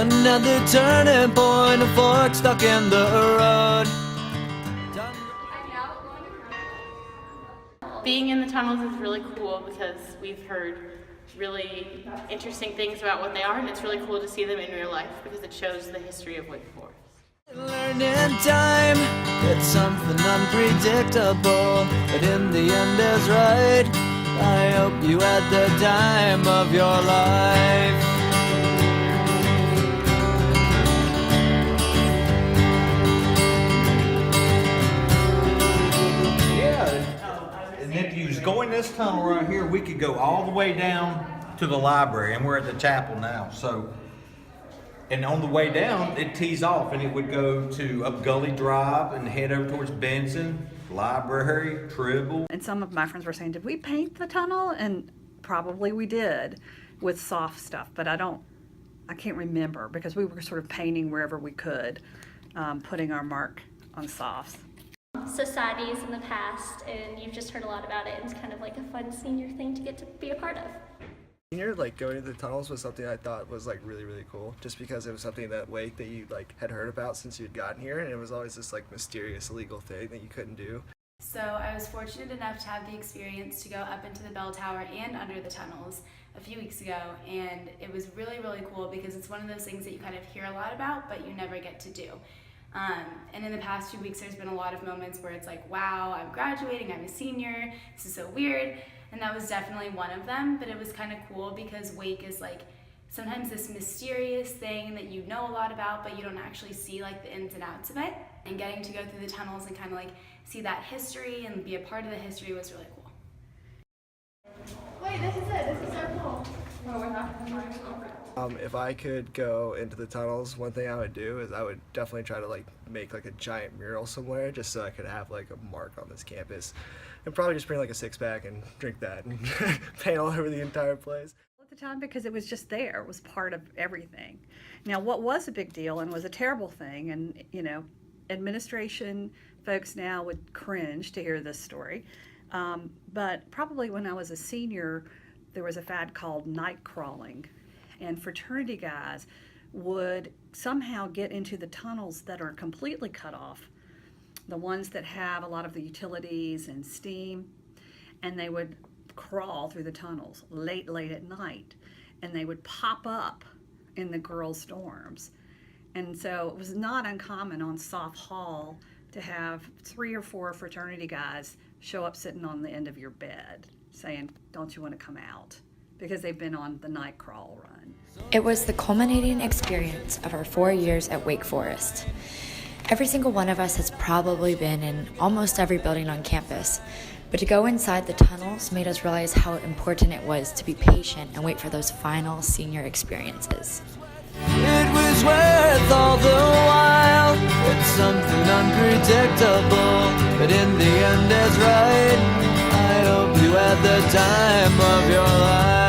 Another turning point, a fork stuck in the road. Being in the tunnels is really cool because we've heard really interesting things about what they are, and it's really cool to see them in real life because it shows the history of Wake Forest. Learning time, it's something unpredictable, but in the end is right. I hope you had the time of your life. And if you was going this tunnel right here, we could go all the way down to the library, and we're at the chapel now. So, and on the way down, it tees off, and it would go to up Gully Drive and head over towards Benson, Library, Tribble. And some of my friends were saying, did we paint the tunnel? And probably we did with soft stuff, but I can't remember because we were sort of painting wherever we could, putting our mark on softs. Societies in the past, and you've just heard a lot about it, and it's kind of like a fun senior thing to get to be a part of. Senior, like going to the tunnels was something I thought was like really, really cool, just because it was something that Wake that you like had heard about since you'd gotten here, and it was always this like mysterious illegal thing that you couldn't do. So I was fortunate enough to have the experience to go up into the bell tower and under the tunnels a few weeks ago, and it was really, really cool because it's one of those things that you kind of hear a lot about, but you never get to do. And in the past few weeks, there's been a lot of moments where it's like, wow, I'm graduating, I'm a senior, this is so weird. And that was definitely one of them, but it was kind of cool because Wake is like sometimes this mysterious thing that you know a lot about, but you don't actually see like the ins and outs of it. And getting to go through the tunnels and kind of like see that history and be a part of the history was really cool. Wait, this is it. This is so cool. If I could go into the tunnels, one thing I would do is I would definitely try to like make like a giant mural somewhere just so I could have like a mark on this campus, and probably just bring like a six-pack and drink that and paint all over the entire place. At the time, because it was just there, it was part of everything. Now, what was a big deal and was a terrible thing, and you know, administration folks now would cringe to hear this story, but probably when I was a senior, there was a fad called night crawling, and fraternity guys would somehow get into the tunnels that are completely cut off, the ones that have a lot of the utilities and steam, and they would crawl through the tunnels late at night, and they would pop up in the girls' dorms. And so it was not uncommon on Soft Hall to have 3 or 4 fraternity guys show up sitting on the end of your bed saying, don't you want to come out? Because they've been on the night crawl run. It was the culminating experience of our 4 years at Wake Forest. Every single one of us has probably been in almost every building on campus, but to go inside the tunnels made us realize how important it was to be patient and wait for those final senior experiences. It was worth all the while. It's something unpredictable, but in the end is right. I hope you had the time of your life.